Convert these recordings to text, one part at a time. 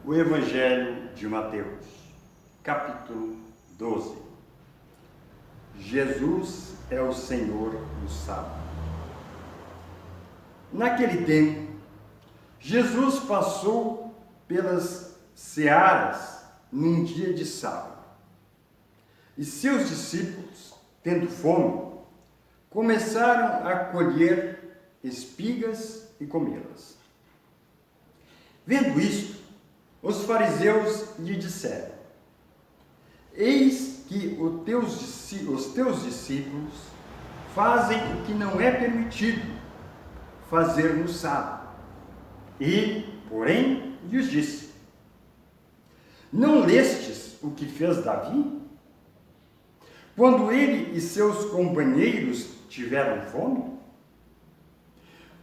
O Evangelho de Mateus, capítulo 12. Jesus é o Senhor do sábado. Naquele tempo, Jesus passou pelas searas num dia de sábado. E seus discípulos, tendo fome, começaram a colher espigas e comê-las. Vendo isto, os fariseus lhe disseram: eis que os teus discípulos fazem o que não é permitido fazer no sábado. E, porém, lhes disse: não lestes o que fez Davi? Quando ele e seus companheiros tiveram fome?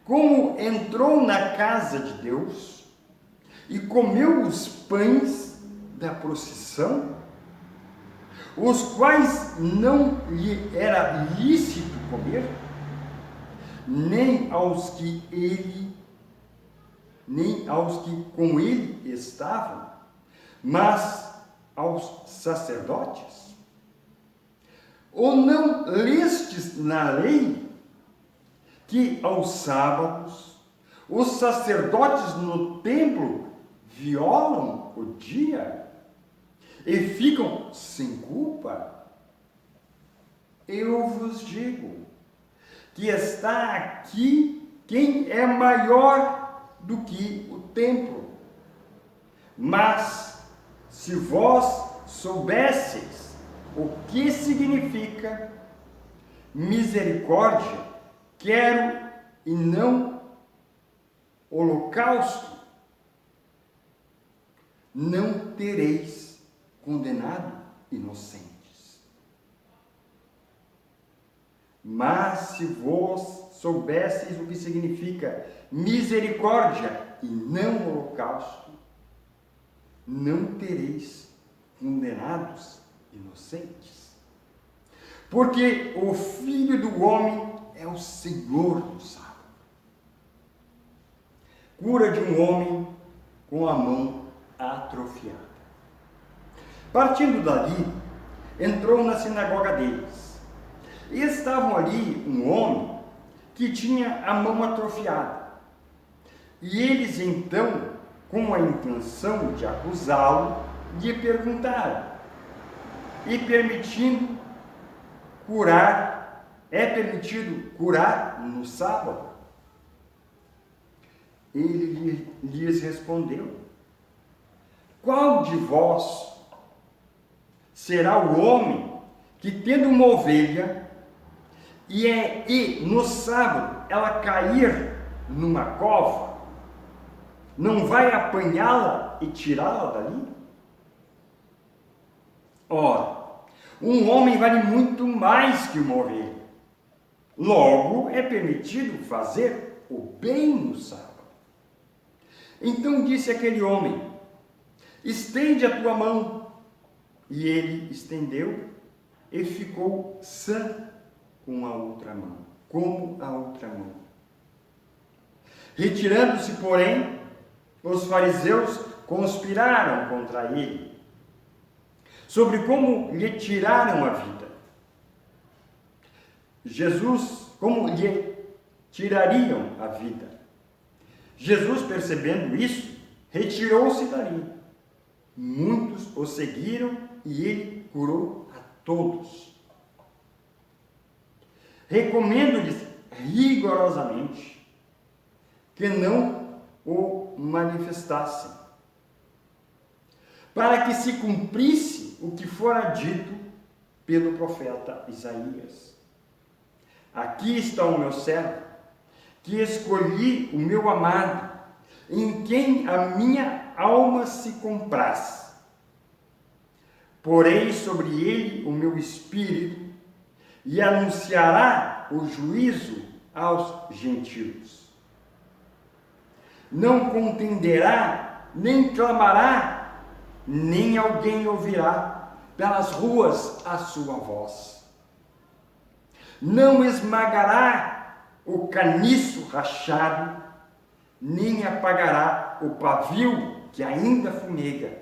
Como entrou na casa de Deus e comeu os pães da procissão, os quais não lhe era lícito comer, nem aos que com ele estavam, mas aos sacerdotes? Ou não lestes na lei que aos sábados os sacerdotes no templo violam o dia e ficam sem culpa? Eu vos digo que está aqui quem é maior do que o templo. Mas se vós soubesseis o que significa misericórdia, quero e não holocausto, não tereis condenado inocentes. Mas se vós soubesseis o que significa misericórdia e não holocausto, não tereis condenados inocentes. Porque o Filho do Homem é o Senhor do sábado. Cura de um homem com a mão atrofiada. Partindo dali, entrou na sinagoga deles. E estavam ali um homem que tinha a mão atrofiada. E eles então, com a intenção de acusá-lo, lhe perguntaram: é permitido curar no sábado? Ele lhes respondeu: qual de vós será o homem que, tendo uma ovelha, e no sábado ela cair numa cova, não vai apanhá-la e tirá-la dali? Ora, um homem vale muito mais que uma ovelha. Logo, é permitido fazer o bem no sábado. Então disse aquele homem: estende a tua mão. E ele estendeu e ficou sã com a outra mão, como a outra mão. Retirando-se, porém, os fariseus conspiraram contra ele, sobre como lhe tiraram a vida. Como lhe tirariam a vida. Jesus, percebendo isso, retirou-se dali. Muitos o seguiram e ele curou a todos. Recomendo-lhes rigorosamente que não o manifestassem, para que se cumprisse o que fora dito pelo profeta Isaías: aqui está o meu servo, que escolhi, o meu amado, em quem a minha alma se compraz. Porei sobre ele o meu espírito, e anunciará o juízo aos gentios. Não contenderá, nem clamará, nem alguém ouvirá pelas ruas a sua voz. Não esmagará o caniço rachado, nem apagará o pavio que ainda fumega,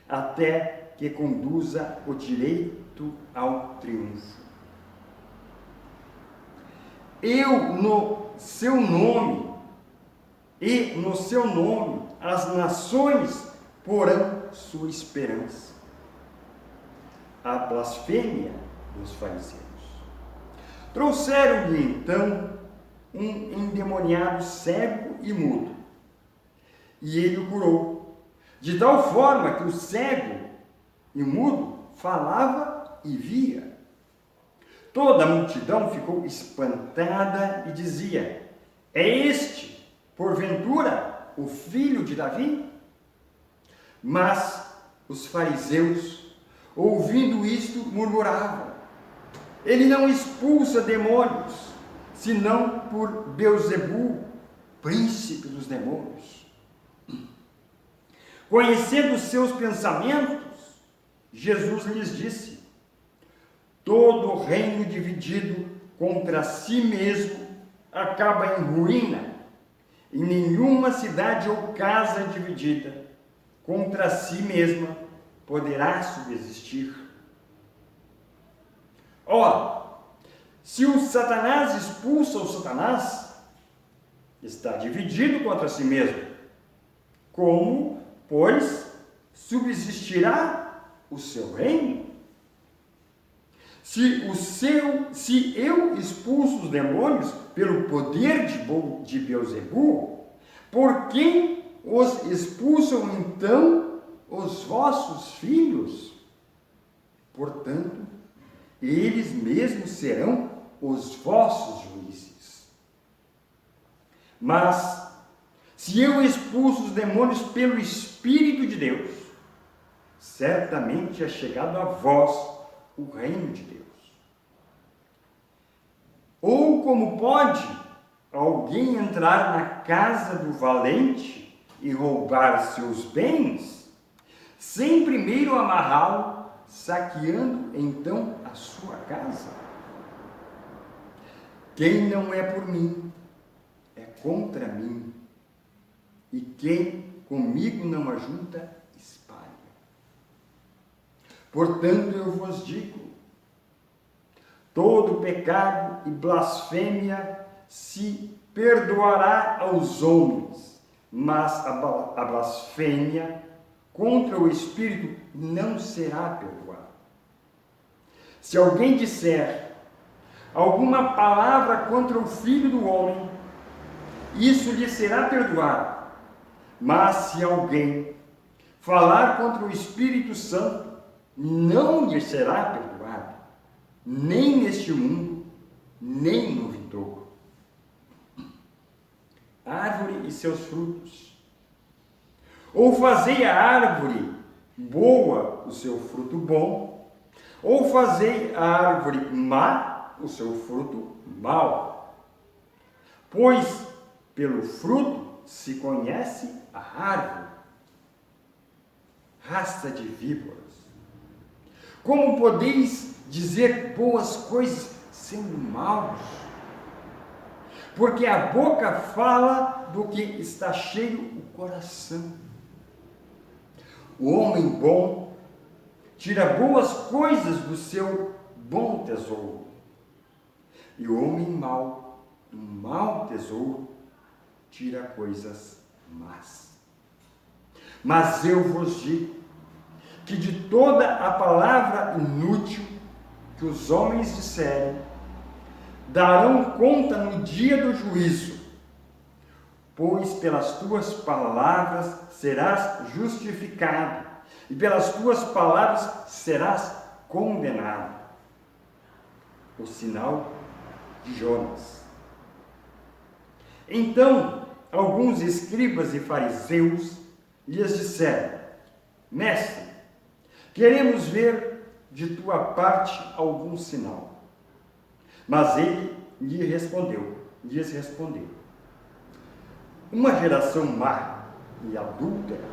até que conduza o direito ao triunfo. Eu, no seu nome, as nações porão sua esperança. A blasfêmia dos fariseus. Trouxeram-lhe então um endemoniado cego e mudo, e ele o curou, de tal forma que o cego e mudo falava e via. Toda a multidão ficou espantada e dizia: é este, porventura, o filho de Davi? Mas os fariseus, ouvindo isto, murmuravam: ele não expulsa demônios, senão por Beelzebu, príncipe dos demônios. Conhecendo os seus pensamentos, Jesus lhes disse: todo reino dividido contra si mesmo acaba em ruína, e nenhuma cidade ou casa dividida contra si mesma poderá subsistir. Ora, se o Satanás expulsa o Satanás, está dividido contra si mesmo. Como, pois, subsistirá o seu reino? Se eu expulso os demônios pelo poder de Beelzebu, por quem os expulsam então os vossos filhos? Portanto, eles mesmos serão os vossos juízes. Mas, se eu expulso os demônios pelo Espírito de Deus, certamente é chegado a vós o reino de Deus. Ou como pode alguém entrar na casa do valente e roubar seus bens, sem primeiro amarrá-lo, saqueando então a sua casa? Quem não é por mim, é contra mim, e quem comigo não ajunta, espalha. Portanto, eu vos digo, todo pecado e blasfêmia se perdoará aos homens, mas a blasfêmia contra o Espírito não será perdoada. Se alguém disser alguma palavra contra o Filho do Homem, isso lhe será perdoado. Mas se alguém falar contra o Espírito Santo, não lhe será perdoado, nem neste mundo, nem no vindouro. Árvore e seus frutos. Ou fazei a árvore boa o seu fruto bom, ou fazei a árvore má o seu fruto mau. Pois pelo fruto se conhece a árvore. Raça de víboras, como podeis dizer boas coisas sendo maus? Porque a boca fala do que está cheio o coração. O homem bom tira boas coisas do seu bom tesouro, e o homem mau, do mau tesouro, tira coisas más. Mas eu vos digo que de toda a palavra inútil que os homens disserem, darão conta no dia do juízo, pois pelas tuas palavras serás justificado, e pelas tuas palavras serás condenado. O sinal de Jonas. Então, alguns escribas e fariseus lhes disseram: Mestre, queremos ver de tua parte algum sinal. Mas ele lhes respondeu: uma geração má e adúltera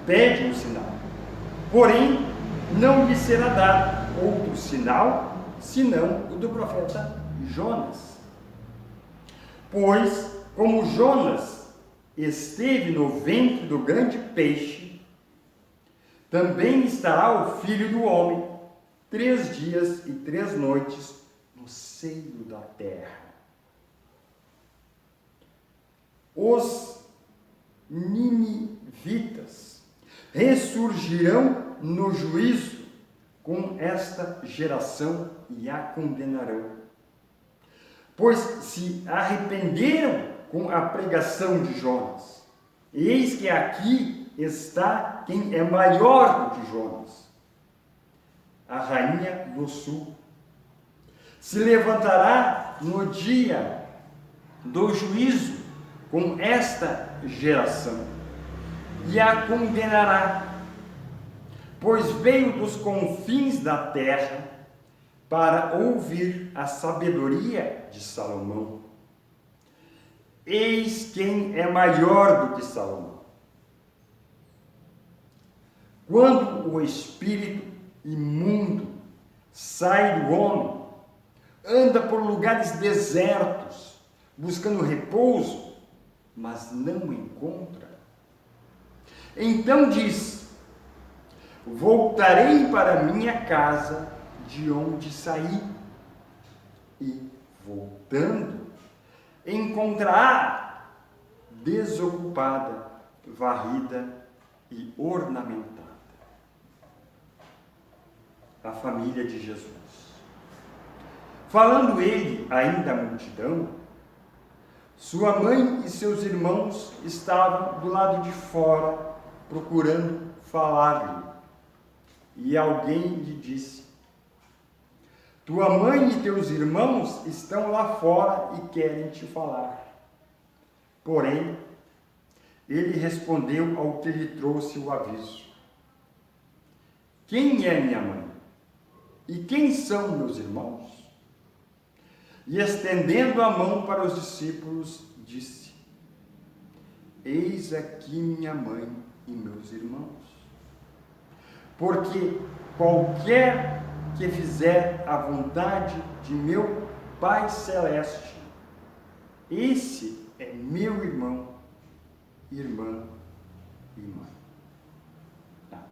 pede um sinal, porém não lhe será dado outro sinal senão o do profeta Jonas. Pois, como Jonas esteve no ventre do grande peixe, também estará o Filho do Homem 3 dias e 3 noites no seio da terra. Os ninivitas ressurgirão no juízo com esta geração e a condenarão, pois se arrependeram com a pregação de Jonas. Eis que aqui está quem é maior do que Jonas. A rainha do sul se levantará no dia do juízo com esta geração e a condenará, pois veio dos confins da terra para ouvir a sabedoria de Salomão. Eis quem é maior do que Salomão. Quando o espírito imundo sai do homem, anda por lugares desertos, buscando repouso, mas não encontra. Então diz: voltarei para minha casa de onde saí. E, voltando, encontrará desocupada, varrida e ornamentada. A família de Jesus. Falando ele ainda à multidão, sua mãe e seus irmãos estavam do lado de fora, procurando falar-lhe. E alguém lhe disse: tua mãe e teus irmãos estão lá fora e querem te falar. Porém, ele respondeu ao que lhe trouxe o aviso: quem é minha mãe? E quem são meus irmãos? E estendendo a mão para os discípulos, disse: eis aqui minha mãe e meus irmãos. Porque qualquer que fizer a vontade de meu Pai Celeste, esse é meu irmão, irmã e mãe.